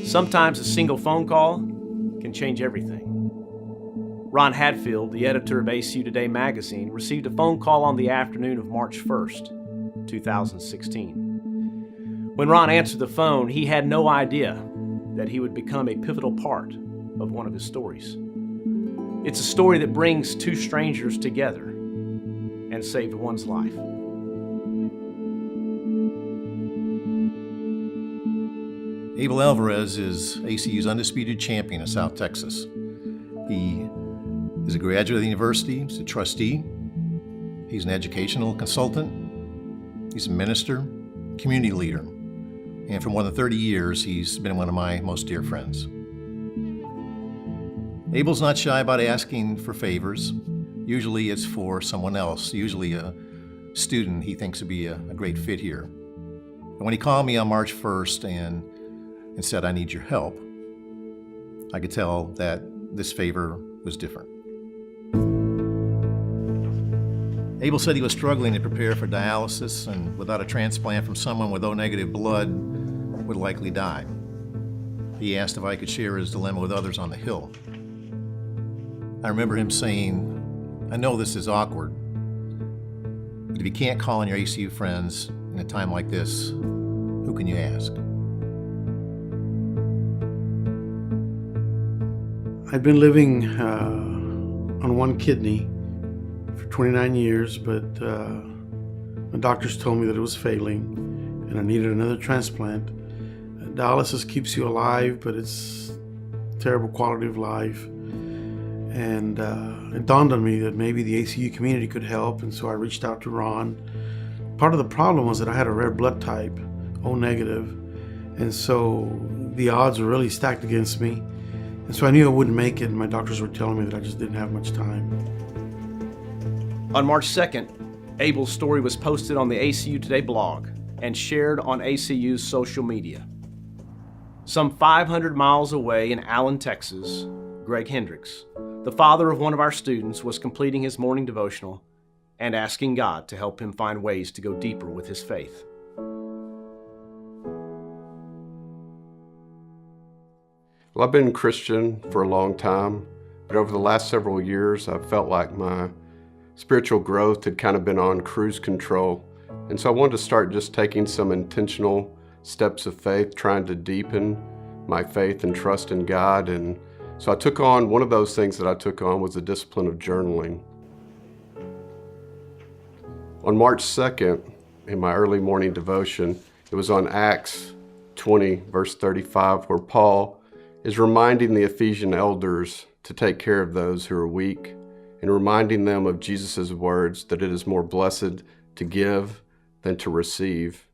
Sometimes a single phone call can change everything. Ron Hadfield, the editor of ACU Today magazine, received a phone call on the afternoon of March 1st, 2016. When Ron answered the phone, he had no idea that he would become a pivotal part of one of his stories. It's a story that brings two strangers together and saved one's life. Abel Alvarez is ACU's undisputed champion of South Texas. He is a graduate of the university, he's a trustee, he's an educational consultant, he's a minister, community leader, and for more than 30 years, he's been one of my most dear friends. Abel's not shy about asking for favors. Usually it's for someone else, usually a student he thinks would be a great fit here. And when he called me on March 1st and said, "I need your help," I could tell that this favor was different. Abel said he was struggling to prepare for dialysis, and without a transplant from someone with O-negative blood, would likely die. He asked if I could share his dilemma with others on the Hill. I remember him saying, "I know this is awkward, but if you can't call on your ACU friends in a time like this, who can you ask?" I'd been living on one kidney for 29 years, but my doctors told me that it was failing and I needed another transplant. Dialysis keeps you alive, but it's terrible quality of life. And it dawned on me that maybe the ACU community could help, and so I reached out to Ron. Part of the problem was that I had a rare blood type, O negative, and so the odds were really stacked against me. And so I knew I wouldn't make it, and my doctors were telling me that I just didn't have much time. On March 2nd, Abel's story was posted on the ACU Today blog and shared on ACU's social media. Some 500 miles away in Allen, Texas, Greg Hendrix, the father of one of our students, was completing his morning devotional and asking God to help him find ways to go deeper with his faith. Well, I've been Christian for a long time, but over the last several years, I've felt like my spiritual growth had kind of been on cruise control. And so I wanted to start just taking some intentional steps of faith, trying to deepen my faith and trust in God. And so I took on, one of those things that I took on was the discipline of journaling. On March 2nd, in my early morning devotion, it was on Acts 20, verse 35, where Paul is reminding the Ephesian elders to take care of those who are weak and reminding them of Jesus' words that it is more blessed to give than to receive.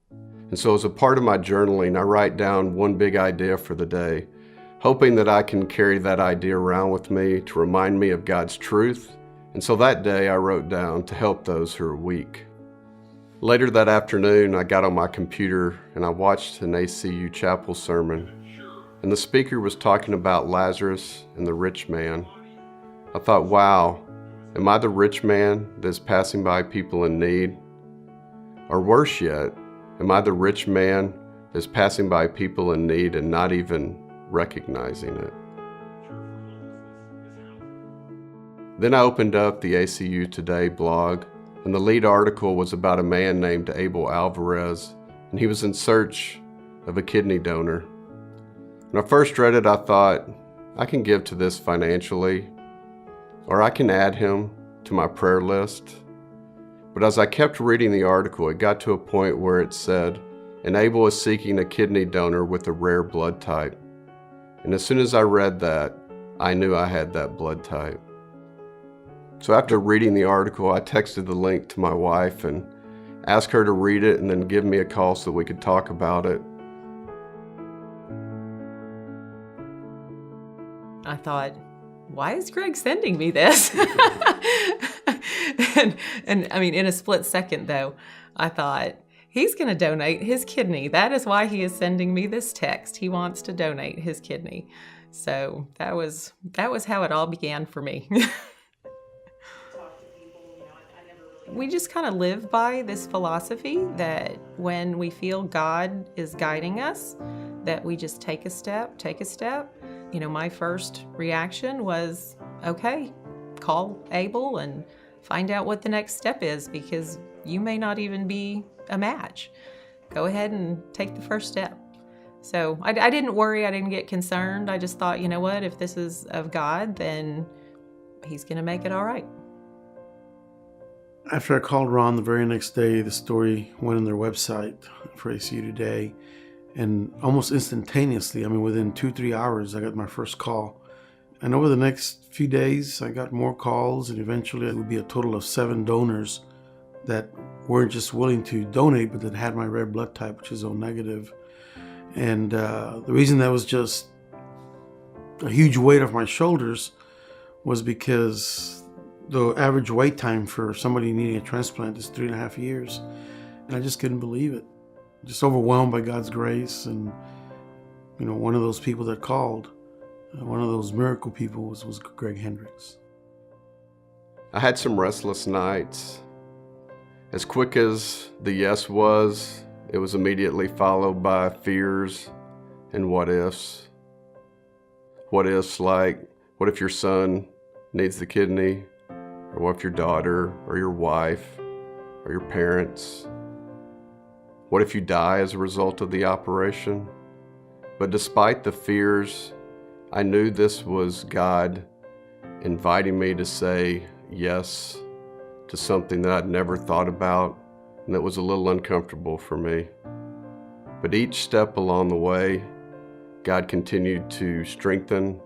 And so as a part of my journaling, I write down one big idea for the day, hoping that I can carry that idea around with me to remind me of God's truth. And so that day I wrote down to help those who are weak. Later that afternoon, I got on my computer and I watched an ACU chapel sermon. And the speaker was talking about Lazarus and the rich man. I thought, wow, am I the rich man that's passing by people in need? Or worse yet, am I the rich man that's passing by people in need and not even recognizing it? Then I opened up the ACU Today blog, and the lead article was about a man named Abel Alvarez, and he was in search of a kidney donor. When I first read it, I thought, I can give to this financially, or I can add him to my prayer list. But as I kept reading the article, it got to a point where it said, and Abel is seeking a kidney donor with a rare blood type. And as soon as I read that, I knew I had that blood type. So after reading the article, I texted the link to my wife and asked her to read it and then give me a call so we could talk about it. I thought, why is Greg sending me this? and I mean, in a split second though, I thought, he's gonna donate his kidney. That is why he is sending me this text. He wants to donate his kidney. So that was how it all began for me. We just kind of live by this philosophy that when we feel God is guiding us, that we just take a step. You know, my first reaction was, okay, call Abel and find out what the next step is, because you may not even be a match. Go ahead and take the first step. So I didn't worry, I didn't get concerned. I just thought, you know what, if this is of God, then he's gonna make it all right. After I called Ron the very next day, the story went on their website for ACU Today, and almost instantaneously, I mean within 2-3 hours, I got my first call. And over the next few days, I got more calls, and eventually it would be a total of 7 donors that weren't just willing to donate, but that had my red blood type, which is O negative. And the reason that was just a huge weight off my shoulders was because the average wait time for somebody needing a transplant is 3.5 years. And I just couldn't believe it. Just overwhelmed by God's grace. And, you know, one of those people that called, one of those miracle people was Greg Hendrix. I had some restless nights. As quick as the yes was, it was immediately followed by fears and what ifs. What ifs like, what if your son needs the kidney? Or what if your daughter or your wife or your parents? What if you die as a result of the operation? But despite the fears, I knew this was God inviting me to say yes to something that I'd never thought about and that was a little uncomfortable for me. But each step along the way, God continued to strengthen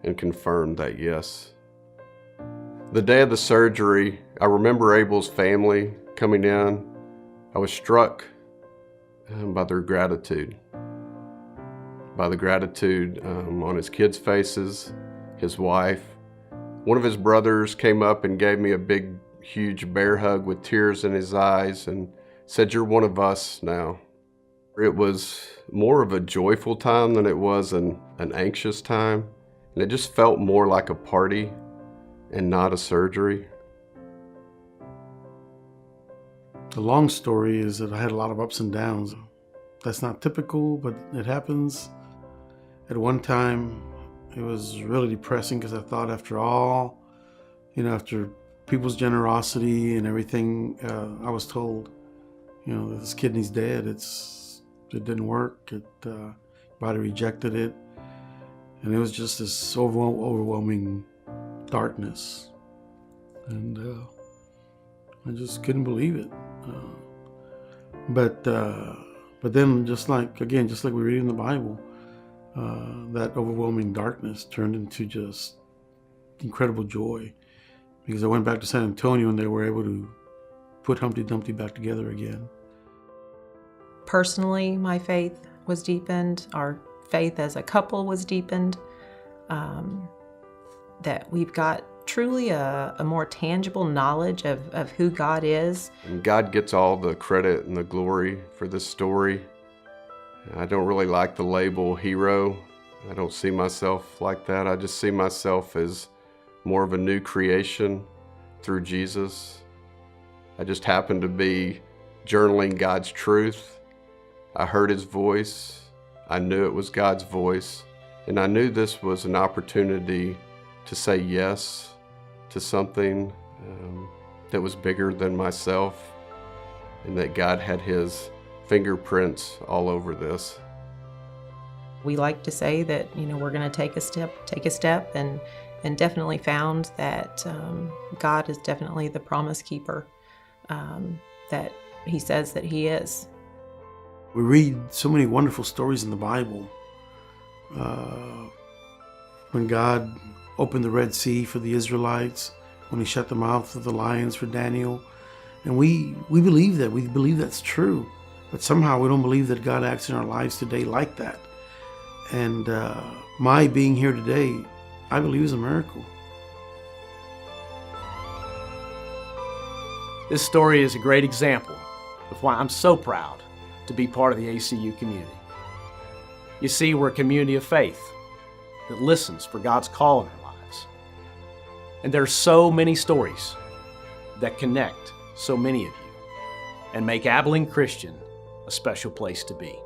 and confirm that yes. The day of the surgery, I remember Abel's family coming in. I was struck by their gratitude. By the gratitude on his kids' faces, his wife. One of his brothers came up and gave me a big, huge bear hug with tears in his eyes and said, "You're one of us now." It was more of a joyful time than it was an anxious time. And it just felt more like a party and not a surgery. The long story is that I had a lot of ups and downs. That's not typical, but it happens. At one time, it was really depressing because I thought after all, you know, after people's generosity and everything, I was told, you know, this kidney's dead. It didn't work. Body rejected it. And it was just this overwhelming darkness. And I just couldn't believe it. But then just like we read in the Bible, that overwhelming darkness turned into just incredible joy, because I went back to San Antonio and they were able to put Humpty Dumpty back together again. Personally, my faith was deepened. Our faith as a couple was deepened. That we've got truly a more tangible knowledge of who God is. And God gets all the credit and the glory for this story. I don't really like the label hero. I don't see myself like that. I just see myself as more of a new creation through Jesus. I just happened to be journaling God's truth. I heard his voice. I knew it was God's voice. And I knew this was an opportunity to say yes to something that was bigger than myself, and that God had his fingerprints all over this. We like to say that, you know, we're going to take a step, and definitely found that God is definitely the promise keeper that he says that he is. We read so many wonderful stories in the Bible. When God opened the Red Sea for the Israelites, when he shut the mouth of the lions for Daniel. And we believe that. We believe that's true. But somehow we don't believe that God acts in our lives today like that. And my being here today, I believe, is a miracle. This story is a great example of why I'm so proud to be part of the ACU community. You see, we're a community of faith that listens for God's call in our lives. And there are so many stories that connect so many of you and make Abilene Christian a special place to be.